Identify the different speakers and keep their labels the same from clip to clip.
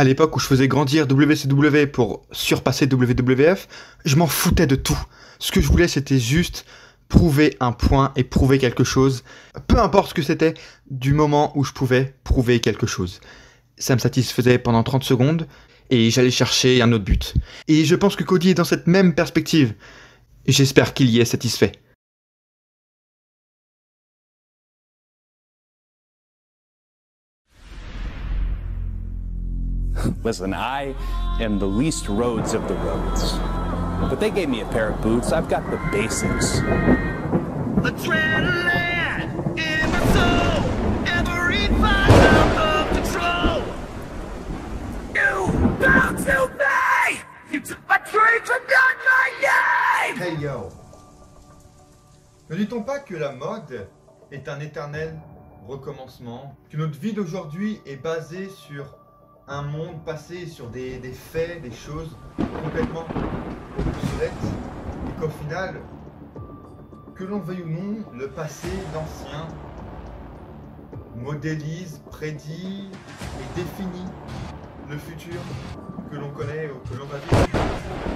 Speaker 1: À l'époque où je faisais grandir WCW pour surpasser WWF, je m'en foutais de tout. Ce que je voulais, c'était juste prouver un point et prouver quelque chose, peu importe ce que c'était, du moment où je pouvais prouver quelque chose. Ça me satisfaisait pendant 30 secondes, et j'allais chercher un autre but. Et je pense que Cody est dans cette même perspective. J'espère qu'il y est satisfait.
Speaker 2: Listen, I am the least Rhodes of the Rhodes. But they gave me a pair of boots. I've got the basics.
Speaker 3: Adrenaline in my soul, every fight out of control. You bow to me! You took my dreams and not my name!
Speaker 1: Hey yo! Ne dit-on pas que la mode est un éternel recommencement? Que notre vie d'aujourd'hui est basée sur un monde passé, sur des faits, des choses complètement obsolètes, et qu'au final, que l'on veuille ou non, le passé, l'ancien, modélise, prédit et définit le futur que l'on connaît ou que l'on va vivre.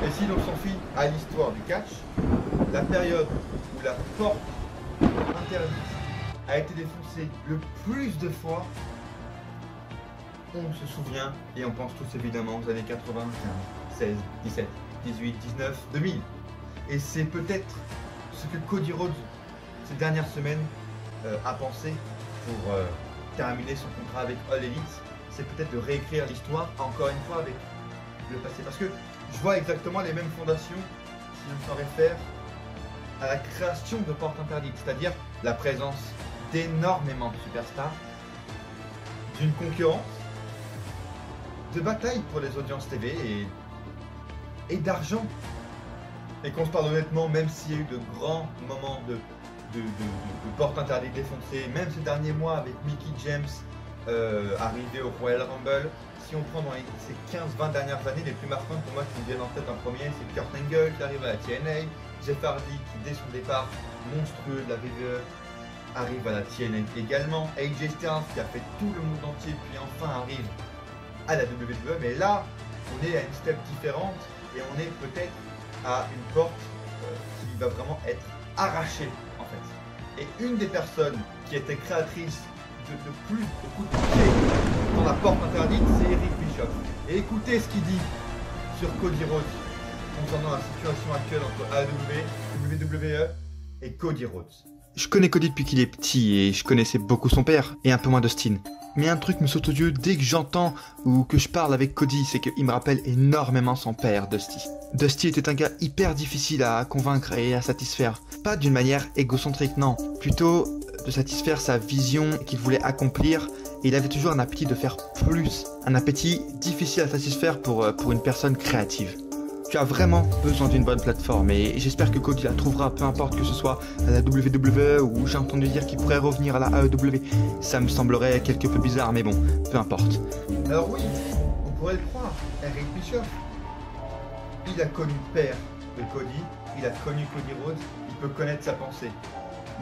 Speaker 1: Et si l'on s'en fie à l'histoire du catch, la période où la porte interdite a été défoncée le plus de fois, on se souvient et on pense tous évidemment aux années 80, 15, 16, 17, 18, 19, 2000. Et c'est peut-être ce que Cody Rhodes, ces dernières semaines, a pensé pour terminer son contrat avec All Elite. C'est peut-être de réécrire l'histoire, encore une fois, avec le passé. Parce que je vois exactement les mêmes fondations qui me font référence à la création de portes interdites, c'est-à-dire la présence d'énormément de superstars, d'une concurrence, de bataille pour les audiences TV et d'argent. Et qu'on se parle honnêtement, même s'il y a eu de grands moments de portes interdites défoncées, même ces derniers mois avec Mickie James arrivé au Royal Rumble, si on prend dans ces 15-20 dernières années, les plus marquantes pour moi qui me viennent en tête en premier, c'est Kurt Angle qui arrive à la TNA, Jeff Hardy qui dès son départ monstrueux de la WWE arrive à la TNA également, AJ Styles qui a fait tout le monde entier puis enfin arrive à la WWE, mais là on est à une step différente et on est peut-être à une porte qui va vraiment être arrachée en fait. Et une des personnes qui était créatrice de plus de coups de pied dans la porte interdite, c'est Eric Bischoff. Et écoutez ce qu'il dit sur Cody Rhodes concernant la situation actuelle entre AEW, WWE et Cody Rhodes. Je connais Cody depuis qu'il est petit et je connaissais beaucoup son père et un peu moins Dustin. Mais un truc me saute aux yeux dès que j'entends ou que je parle avec Cody, c'est qu'il me rappelle énormément son père, Dusty. Dusty était un gars hyper difficile à convaincre et à satisfaire. Pas d'une manière égocentrique, non. Plutôt de satisfaire sa vision qu'il voulait accomplir. Et il avait toujours un appétit de faire plus. Un appétit difficile à satisfaire pour une personne créative. Tu as vraiment besoin d'une bonne plateforme et j'espère que Cody la trouvera, peu importe que ce soit à la WWE ou j'ai entendu dire qu'il pourrait revenir à la AEW. Ça me semblerait quelque peu bizarre, mais bon, peu importe. Alors oui, on pourrait le croire, Eric Bischoff, il a connu le père de Cody, il a connu Cody Rhodes, il peut connaître sa pensée.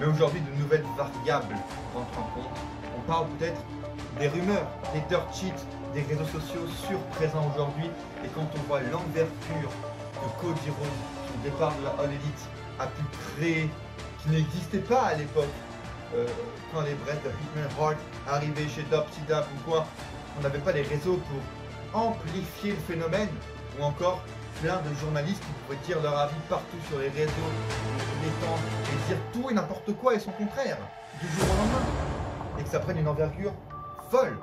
Speaker 1: Mais aujourd'hui, de nouvelles variables rentrent en compte. On parle peut-être des rumeurs, des dirt sheets, des réseaux sociaux surprésents aujourd'hui, et quand on voit l'envergure que Cody Rhodes, son départ de la All Elite, a pu créer, qui n'existait pas à l'époque, quand les Bret de Hitman Hart arrivaient chez WCW ou quoi, on n'avait pas les réseaux pour amplifier le phénomène, ou encore plein de journalistes qui pouvaient dire leur avis partout sur les réseaux, détendre et dire tout et n'importe quoi et son contraire, du jour au lendemain, et que ça prenne une envergure folle.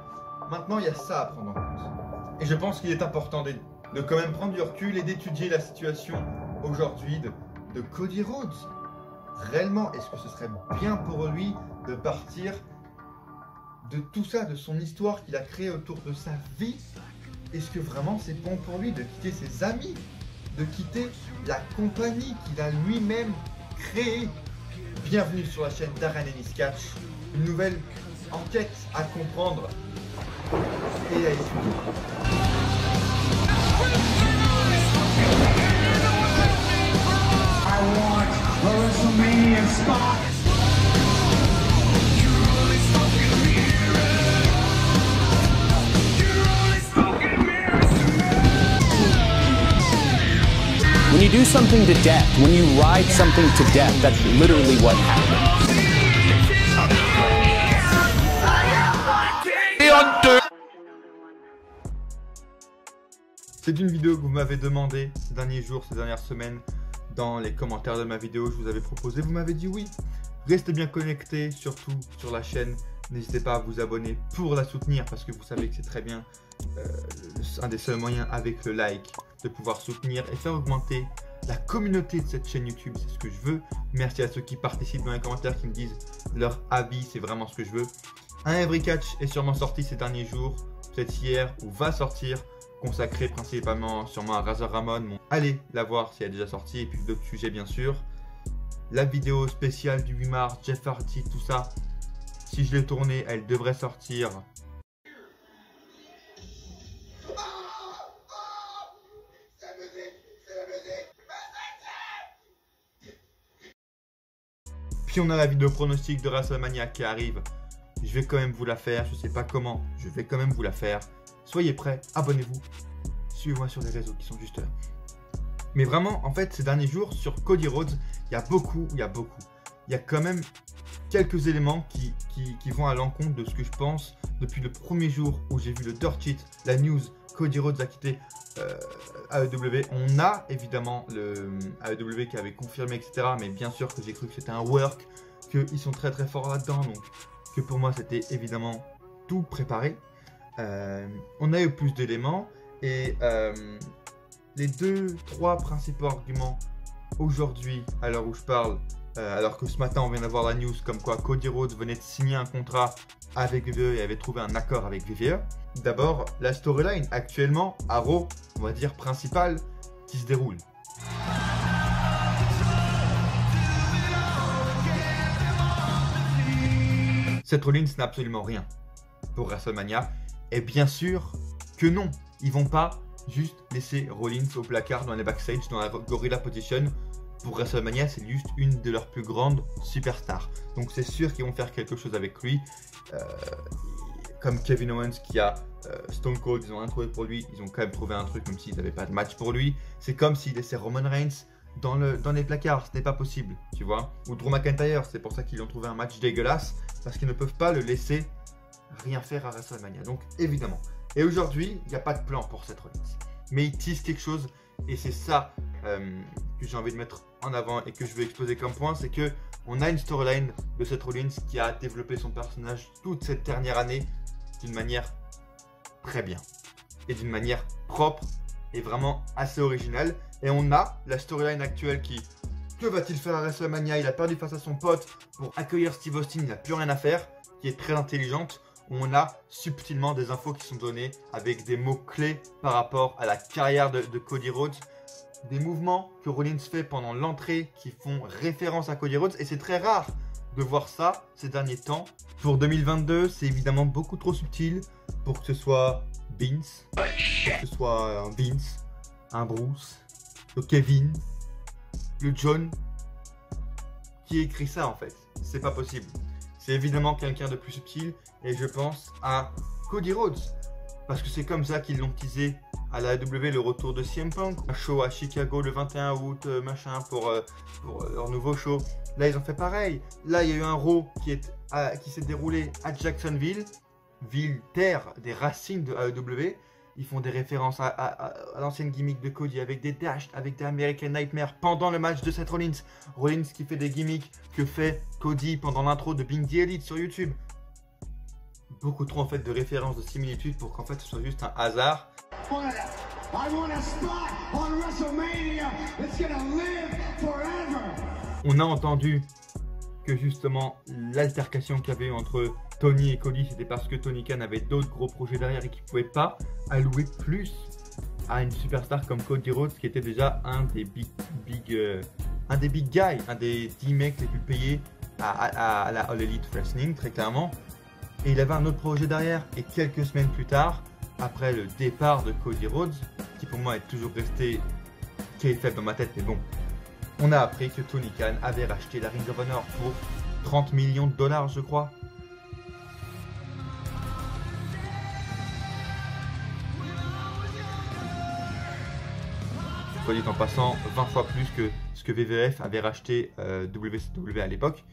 Speaker 1: Maintenant, il y a ça à prendre en compte. Et je pense qu'il est important de quand même prendre du recul et d'étudier la situation aujourd'hui de Cody Rhodes. Réellement, est-ce que ce serait bien pour lui de partir de tout ça, de son histoire qu'il a créée autour de sa vie? Est-ce que vraiment c'est bon pour lui de quitter ses amis, de quitter la compagnie qu'il a lui-même créée? Bienvenue sur la chaîne Darren Ellis Catch, une nouvelle enquête à comprendre et à étudier.
Speaker 3: I want WrestleMania spot. You're only smoking mirrors. You're only smoking mirrors.
Speaker 2: do something to death, when you ride something to death, that's literally what happens.
Speaker 1: C'est une vidéo que vous m'avez demandé ces derniers jours, ces dernières semaines. Dans les commentaires de ma vidéo, je vous avais proposé, vous m'avez dit oui. Restez bien connectés, surtout sur la chaîne. N'hésitez pas à vous abonner pour la soutenir parce que vous savez que c'est très bien un des seuls moyens avec le like de pouvoir soutenir et faire augmenter la communauté de cette chaîne YouTube. C'est ce que je veux. Merci à ceux qui participent dans les commentaires, qui me disent leur avis, c'est vraiment ce que je veux. Un Every Catch est sûrement sorti ces derniers jours, peut-être hier ou va sortir, consacré principalement sûrement à Razor Ramon. Bon, allez la voir si elle est déjà sortie, et puis d'autres sujets bien sûr. La vidéo spéciale du 8 mars, Jeff Hardy, tout ça, si je l'ai tournée, elle devrait sortir. Puis on a la vidéo pronostic de WrestleMania qui arrive. Je vais quand même vous la faire, je sais pas comment, je vais quand même vous la faire. Soyez prêts, abonnez-vous, suivez-moi sur les réseaux qui sont juste là. Mais vraiment, en fait, ces derniers jours, sur Cody Rhodes, il y a quand même quelques éléments qui vont à l'encontre de ce que je pense depuis le premier jour où j'ai vu le dirt sheet, la news, Cody Rhodes a quitté AEW. On a évidemment le AEW qui avait confirmé, etc. Mais bien sûr que j'ai cru que c'était un work, qu'ils sont très très forts là-dedans. Donc que pour moi c'était évidemment tout préparé. On a eu plus d'éléments et les 2-3 principaux arguments aujourd'hui, à l'heure où je parle, alors que ce matin on vient d'avoir la news comme quoi Cody Rhodes venait de signer un contrat avec WWE et avait trouvé un accord avec WWE. D'abord, la storyline actuellement à Raw, on va dire principale, qui se déroule. Seth Rollins n'a absolument rien pour WrestleMania. Et bien sûr que non, ils vont pas juste laisser Rollins au placard dans les backstage, dans la Gorilla Position. Pour WrestleMania, c'est juste une de leurs plus grandes superstars. Donc c'est sûr qu'ils vont faire quelque chose avec lui. Comme Kevin Owens qui a Stone Cold, ils ont rien trouvé pour lui. Ils ont quand même trouvé un truc comme s'ils n'avaient pas de match pour lui. C'est comme s'ils laissaient Roman Reigns dans les placards. Ce n'est pas possible, tu vois. Ou Drew McIntyre, c'est pour ça qu'ils ont trouvé un match dégueulasse. Parce qu'ils ne peuvent pas le laisser rien faire à WrestleMania. Donc évidemment. Et aujourd'hui, il n'y a pas de plan pour Seth Rollins. Mais il tease quelque chose. Et c'est ça que j'ai envie de mettre en avant et que je veux exposer comme point. C'est que on a une storyline de Seth Rollins qui a développé son personnage toute cette dernière année d'une manière très bien. Et d'une manière propre et vraiment assez originale. Et on a la storyline actuelle qui... Que va-t-il faire à WrestleMania? Il a perdu face à son pote pour accueillir Steve Austin, il n'a plus rien à faire, qui est très intelligente. On a subtilement des infos qui sont données avec des mots-clés par rapport à la carrière de Cody Rhodes. Des mouvements que Rollins fait pendant l'entrée qui font référence à Cody Rhodes. Et c'est très rare de voir ça ces derniers temps. Pour 2022, c'est évidemment beaucoup trop subtil pour que ce soit Vince, pour que ce soit un Vince, un Bruce, le Kevin, le John qui écrit ça en fait. C'est pas possible. C'est évidemment quelqu'un de plus subtil et je pense à Cody Rhodes parce que c'est comme ça qu'ils l'ont teasé à la AEW, le retour de CM Punk, un show à Chicago le 21 août machin pour leur nouveau show. Là ils ont fait pareil. Là il y a eu un Raw qui s'est déroulé à Jacksonville, ville terre des racines de AEW. Ils font des références à l'ancienne gimmick de Cody avec des dashs, avec des American Nightmare pendant le match de Seth Rollins. Rollins qui fait des gimmicks que fait Cody pendant l'intro de Being the Elite sur YouTube. Beaucoup trop en fait de références, de similitudes pour qu'en fait ce soit juste un hasard. On a entendu que justement l'altercation qu'il y avait eu entre Tony et Cody, c'était parce que Tony Khan avait d'autres gros projets derrière et qu'il ne pouvait pas allouer plus à une superstar comme Cody Rhodes qui était déjà un des big guys, un des 10 mecs les plus payés à la All Elite Wrestling très clairement. Et il avait un autre projet derrière et quelques semaines plus tard, après le départ de Cody Rhodes, qui pour moi est toujours resté kayfabe dans ma tête, mais bon, on a appris que Tony Khan avait racheté la Ring of Honor pour 30 millions de dollars je crois. soit dit en passant 20 fois plus que ce que WWF avait racheté WCW à l'époque.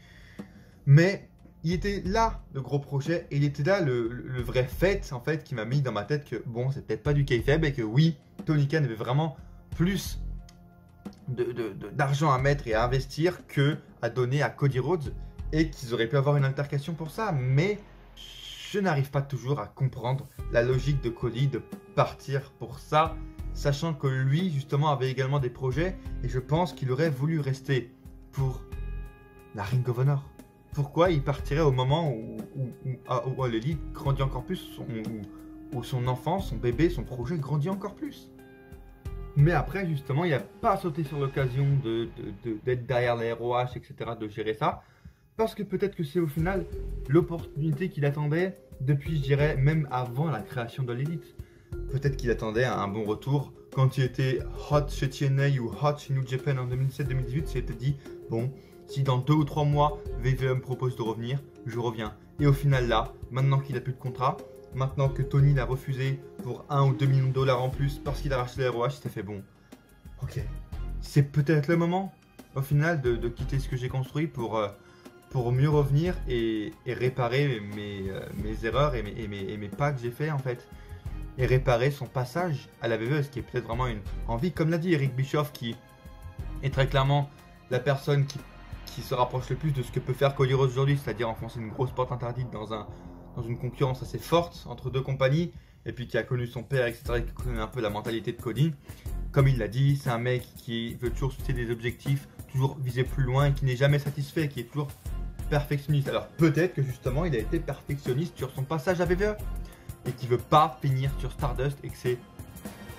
Speaker 1: Mais il était là le gros projet, et il était là le vrai fait en fait qui m'a mis dans ma tête que bon, c'est peut-être pas du kayfabe et que oui, Tony Khan avait vraiment plus d'argent à mettre et à investir que à donner à Cody Rhodes, et qu'ils auraient pu avoir une altercation pour ça. Mais je n'arrive pas toujours à comprendre la logique de Cody de partir pour ça, sachant que lui justement avait également des projets, et je pense qu'il aurait voulu rester pour la Ring of Honor. Pourquoi il partirait au moment où l'élite grandit encore plus, où son enfant, son bébé, son projet grandit encore plus? Mais après, justement, il n'a pas sauté sur l'occasion d'être derrière la ROH, etc., de gérer ça. Parce que peut-être que c'est au final l'opportunité qu'il attendait depuis, je dirais, même avant la création de l'élite. Peut-être qu'il attendait un bon retour. Quand il était hot chez TNA ou hot chez New Japan en 2017-2018, il s'était dit, bon, si dans 2 ou 3 mois, WWE me propose de revenir, je reviens. Et au final là, maintenant qu'il n'a plus de contrat, maintenant que Tony l'a refusé pour 1 ou 2 millions de dollars en plus parce qu'il a racheté la ROH, il s'est fait bon. Ok, c'est peut-être le moment, au final, de quitter ce que j'ai construit pour mieux revenir et réparer mes erreurs et mes pas que j'ai fait en fait. Et réparer son passage à la WWE, ce qui est peut-être vraiment une envie. Comme l'a dit Eric Bischoff, qui est très clairement la personne qui se rapproche le plus de ce que peut faire Cody Rhodes aujourd'hui, c'est-à-dire enfoncer une grosse porte interdite dans une concurrence assez forte entre 2 compagnies, et puis qui a connu son père, etc., et qui connaît un peu la mentalité de Cody. Comme il l'a dit, c'est un mec qui veut toujours susciter des objectifs, toujours viser plus loin, et qui n'est jamais satisfait, qui est toujours perfectionniste. Alors peut-être que justement il a été perfectionniste sur son passage à WWE, et qui veut pas finir sur Stardust, et que c'est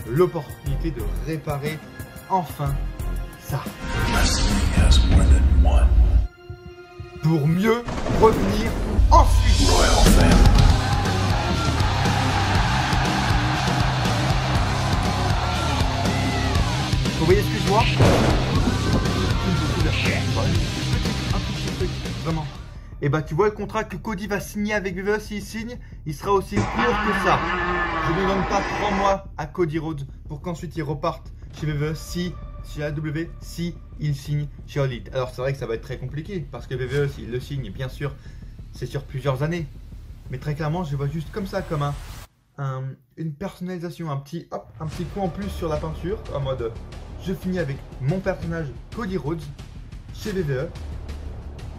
Speaker 1: l'opportunité de réparer enfin ça. Pour mieux revenir ensuite. Vous voyez ce que je vois? Un tout petit truc, vraiment. Et bah tu vois le contrat que Cody va signer avec WWE, s'il signe, il sera aussi pur que ça. Je ne donne pas 3 mois à Cody Rhodes pour qu'ensuite il reparte chez WWE, chez AEW, si il signe chez All Elite. Alors c'est vrai que ça va être très compliqué, parce que WWE, s'il le signe, bien sûr, c'est sur plusieurs années. Mais très clairement, je vois juste comme ça, comme une personnalisation, un petit coup en plus sur la peinture, en mode je finis avec mon personnage Cody Rhodes chez WWE,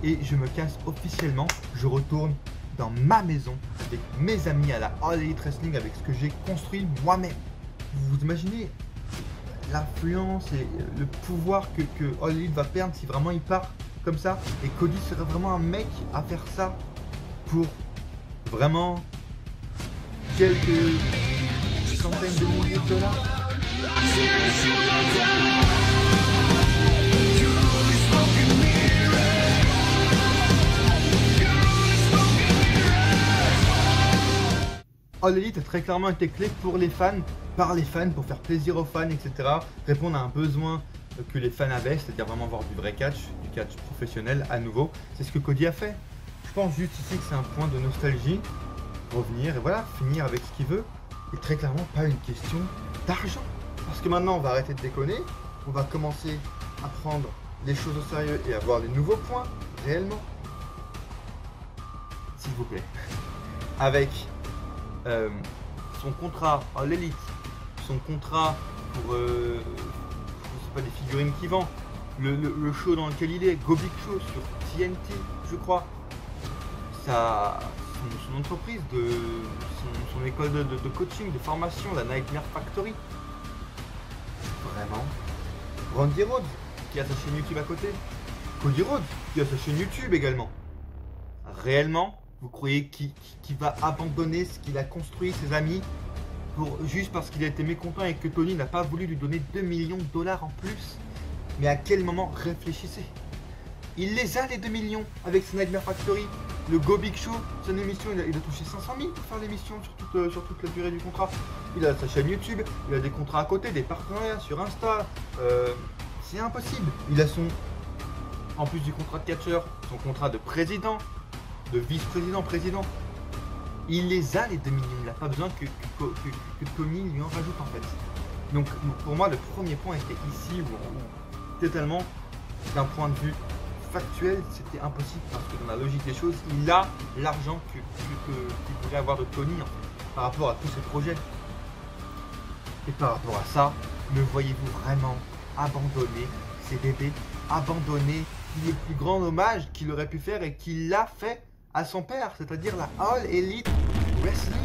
Speaker 1: et je me casse officiellement, je retourne dans ma maison avec mes amis à la All Elite Wrestling, avec ce que j'ai construit moi-même. Vous imaginez l'influence et le pouvoir que All Elite va perdre si vraiment il part comme ça, et Cody serait vraiment un mec à faire ça pour vraiment quelques centaines de milliers de dollars. All Elite a très clairement été clé pour les fans, par les fans, pour faire plaisir aux fans, etc. Répondre à un besoin que les fans avaient, c'est-à-dire vraiment voir du vrai catch, du catch professionnel à nouveau. C'est ce que Cody a fait. Je pense juste ici que c'est un point de nostalgie, revenir et voilà, finir avec ce qu'il veut. Et très clairement pas une question d'argent. Parce que maintenant on va arrêter de déconner, on va commencer à prendre les choses au sérieux et à voir les nouveaux points, réellement. S'il vous plaît. Avec son contrat à l'élite, son contrat pour je sais pas, des figurines qui vend, le show dans lequel il est, Go Big Show sur TNT, je crois, son entreprise, son école de coaching, de formation, la Nightmare Factory. Vraiment. Randy Rhodes, qui a sa chaîne YouTube à côté. Cody Rhodes, qui a sa chaîne YouTube également. Réellement, vous croyez qu'il va abandonner ce qu'il a construit, ses amis, juste parce qu'il a été mécontent et que Tony n'a pas voulu lui donner 2 millions de dollars en plus? Mais à quel moment? Réfléchissez. Il les a, les 2 millions, avec ses Nightmare Factory. Le Go Big Show, son émission, il a touché 500 000 pour faire l'émission sur toute la durée du contrat. Il a sa chaîne YouTube, il a des contrats à côté, des partenariats sur Insta. C'est impossible. Il a en plus du contrat de catcheur, son contrat de président, de vice-président, président. Il les a, les 2 millions. Il n'a pas besoin que Tony lui en rajoute en fait. Donc pour moi, le premier point était ici où totalement, d'un point de vue factuel, c'était impossible parce que dans la logique des choses, il a l'argent qu'il pourrait avoir de Tony en fait, par rapport à tous ses projets. Et par rapport à ça, le voyez-vous vraiment abandonner ses bébés, abandonner le plus grand hommage qu'il aurait pu faire et qu'il a fait à son père, c'est-à-dire la All Elite Wrestling.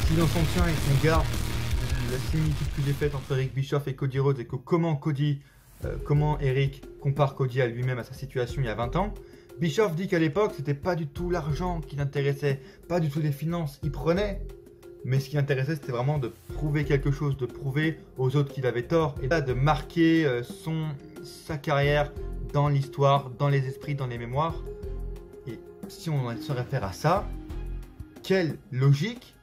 Speaker 1: Si l'on s'en tient et qu'on garde la similitude que j'ai faite entre Eric Bischoff et Cody Rhodes et que comment Eric compare Cody à lui-même à sa situation il y a 20 ans, Bischoff dit qu'à l'époque c'était pas du tout l'argent qui l'intéressait, pas du tout les finances, il prenait, mais ce qui l'intéressait c'était vraiment de prouver quelque chose, de prouver aux autres qu'il avait tort et de marquer sa carrière dans l'histoire, dans les esprits, dans les mémoires. Et si on se réfère à ça, quelle logique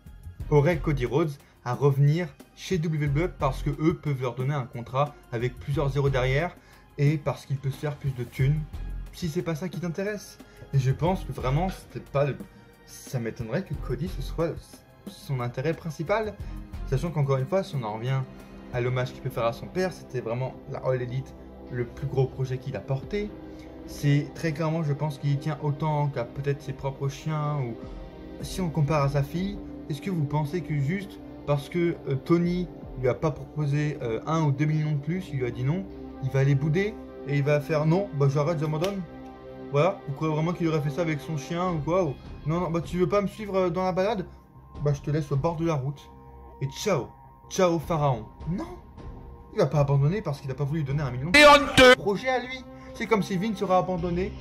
Speaker 1: aurait Cody Rhodes à revenir chez WWE parce que eux peuvent leur donner un contrat avec plusieurs zéros derrière et parce qu'il peut se faire plus de thunes si c'est pas ça qui t'intéresse. Et je pense que vraiment c'était pas ça m'étonnerait que Cody ce soit son intérêt principal, sachant qu'encore une fois si on en revient à l'hommage qu'il peut faire à son père, c'était vraiment la All Elite, le plus gros projet qu'il a porté. C'est très clairement, je pense qu'il y tient autant qu'à peut-être ses propres chiens ou si on compare à sa fille. Est-ce que vous pensez que juste parce que Tony lui a pas proposé 1 ou 2 millions de plus, il lui a dit non, il va aller bouder et il va faire non, bah j'arrête, j'abandonne. Voilà, vous croyez vraiment qu'il aurait fait ça avec son chien ou quoi ou... Non, bah tu veux pas me suivre dans la balade? Bah je te laisse au bord de la route. Et ciao, ciao Pharaon. Non, il va pas abandonner parce qu'il a pas voulu lui donner 1 million de projet à lui. C'est comme si Vince aurait abandonné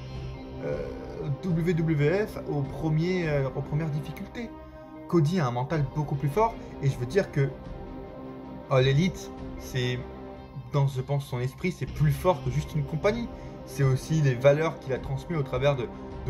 Speaker 1: WWF aux premières difficultés. Cody a un mental beaucoup plus fort et je veux dire que All Elite, c'est dans je pense son esprit, c'est plus fort que juste une compagnie. C'est aussi les valeurs qu'il a transmises au travers de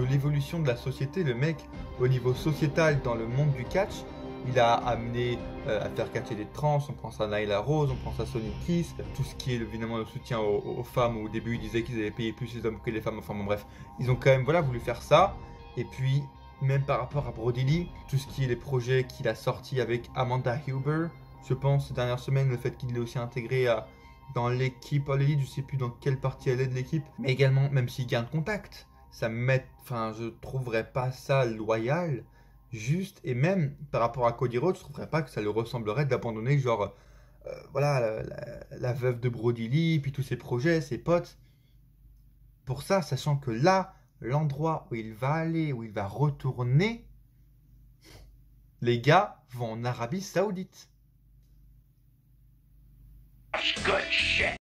Speaker 1: l'évolution de la société. Le mec, au niveau sociétal dans le monde du catch, il a amené à faire catcher des trans, on pense à Nyla Rose, on pense à Sonny Kiss, tout ce qui est évidemment le soutien aux femmes. Au début, ils disaient qu'ils avaient payé plus les hommes que les femmes, enfin bon bref. Ils ont quand même voulu faire ça. Et puis, même par rapport à Brody Lee, tout ce qui est les projets qu'il a sortis avec Amanda Huber, je pense ces dernières semaines, le fait qu'il l'ait aussi intégré dans l'équipe All Elite, je sais plus dans quelle partie elle est de l'équipe, mais également, même s'il garde contact, je trouverais pas ça loyal, juste, et même par rapport à Cody Rhodes, je trouverais pas que ça le ressemblerait d'abandonner genre, la veuve de Brody Lee, puis tous ses projets, ses potes, pour ça, sachant que là, l'endroit où il va aller, où il va retourner, les gars vont en Arabie Saoudite.
Speaker 3: Good shit.